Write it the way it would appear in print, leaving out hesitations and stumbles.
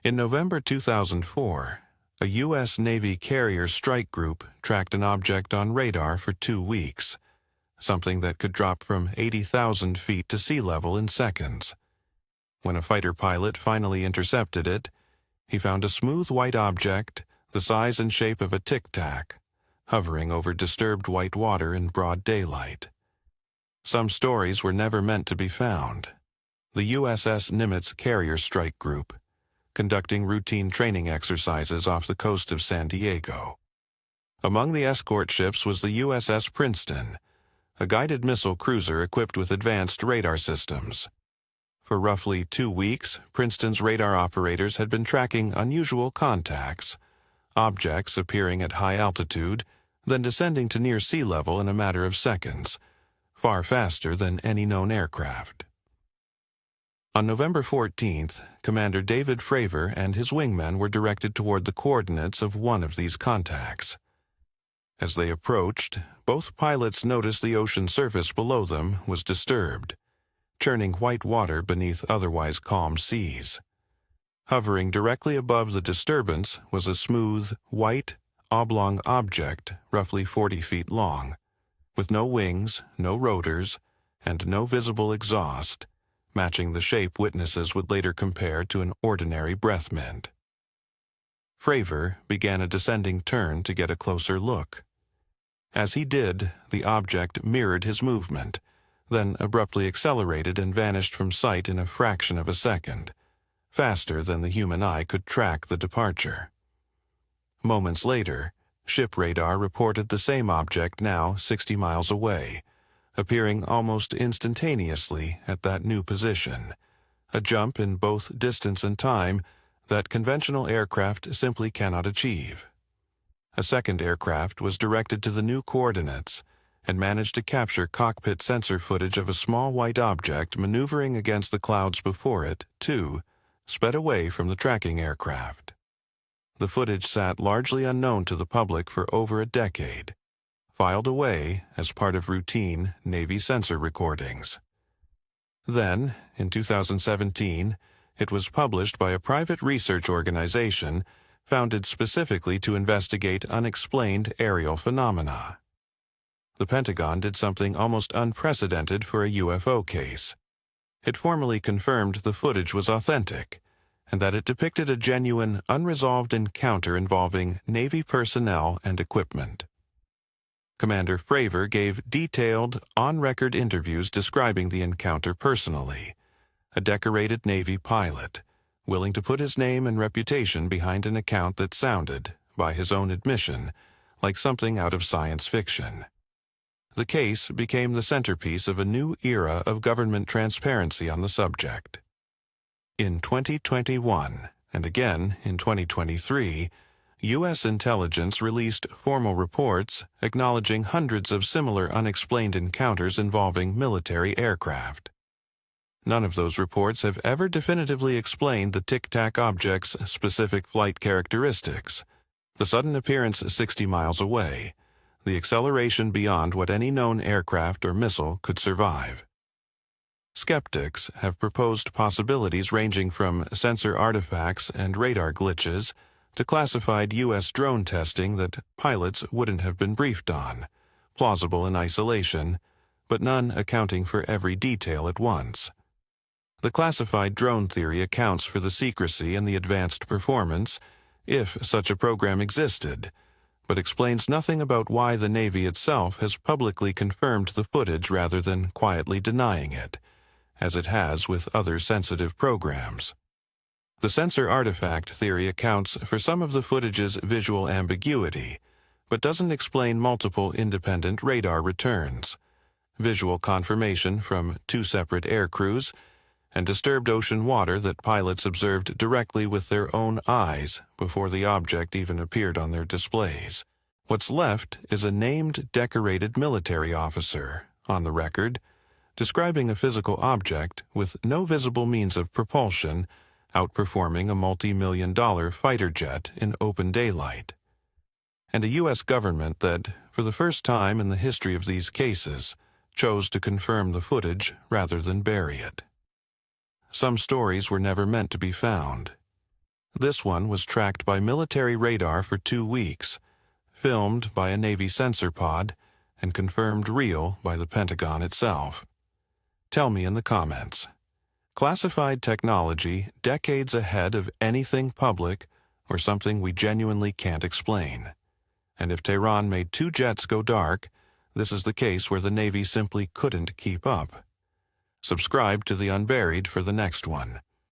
In November 2004, a U.S. Navy carrier strike group tracked an object on radar for 2 weeks, something that could drop from 80,000 feet to sea level in seconds. When a fighter pilot finally intercepted it, he found a smooth white object the size and shape of a tic-tac, hovering over disturbed white water in broad daylight. Some stories were never meant to be found. The USS Nimitz Carrier Strike Group, conducting routine training exercises off the coast of San Diego. Among the escort ships was the USS Princeton, a guided missile cruiser equipped with advanced radar systems. For roughly 2 weeks, Princeton's radar operators had been tracking unusual contacts, objects appearing at high altitude, then descending to near sea level in a matter of seconds, far faster than any known aircraft. On November 14th, Commander David Fravor and his wingmen were directed toward the coordinates of one of these contacts. As they approached, both pilots noticed the ocean surface below them was disturbed, churning white water beneath otherwise calm seas. Hovering directly above the disturbance was a smooth, white, oblong object roughly 40 feet long, with no wings, no rotors, and no visible exhaust, matching the shape witnesses would later compare to an ordinary breath mint. Fravor began a descending turn to get a closer look. As he did, the object mirrored his movement, then abruptly accelerated and vanished from sight in a fraction of a second, faster than the human eye could track the departure. Moments later, ship radar reported the same object now 60 miles away, appearing almost instantaneously at that new position, a jump in both distance and time that conventional aircraft simply cannot achieve. A second aircraft was directed to the new coordinates and managed to capture cockpit sensor footage of a small white object maneuvering against the clouds before it, too, sped away from the tracking aircraft. The footage sat largely unknown to the public for over a decade, filed away as part of routine Navy sensor recordings. Then, in 2017, it was published by a private research organization founded specifically to investigate unexplained aerial phenomena. The Pentagon did something almost unprecedented for a UFO case. It formally confirmed the footage was authentic, and that it depicted a genuine, unresolved encounter involving Navy personnel and equipment. Commander Fravor gave detailed, on-record interviews describing the encounter personally, a decorated Navy pilot, willing to put his name and reputation behind an account that sounded, by his own admission, like something out of science fiction. The case became the centerpiece of a new era of government transparency on the subject. In 2021, and again in 2023, U.S. intelligence released formal reports acknowledging hundreds of similar unexplained encounters involving military aircraft. None of those reports have ever definitively explained the tic-tac object's specific flight characteristics, the sudden appearance 60 miles away, the acceleration beyond what any known aircraft or missile could survive. Skeptics have proposed possibilities ranging from sensor artifacts and radar glitches to classified U.S. drone testing that pilots wouldn't have been briefed on, plausible in isolation, but none accounting for every detail at once. The classified drone theory accounts for the secrecy and the advanced performance, if such a program existed, but explains nothing about why the Navy itself has publicly confirmed the footage rather than quietly denying it, as it has with other sensitive programs. The sensor artifact theory accounts for some of the footage's visual ambiguity, but doesn't explain multiple independent radar returns, visual confirmation from 2 separate air crews, and disturbed ocean water that pilots observed directly with their own eyes before the object even appeared on their displays. What's left is a named decorated military officer, on the record, describing a physical object with no visible means of propulsion, outperforming a multi-million-dollar fighter jet in open daylight. And a U.S. government that, for the first time in the history of these cases, chose to confirm the footage rather than bury it. Some stories were never meant to be found. This one was tracked by military radar for 2 weeks, filmed by a Navy sensor pod, and confirmed real by the Pentagon itself. Tell me in the comments. Classified technology decades ahead of anything public or something we genuinely can't explain. And if Tehran made 2 jets go dark, this is the case where the Navy simply couldn't keep up. Subscribe to the Unburied for the next one.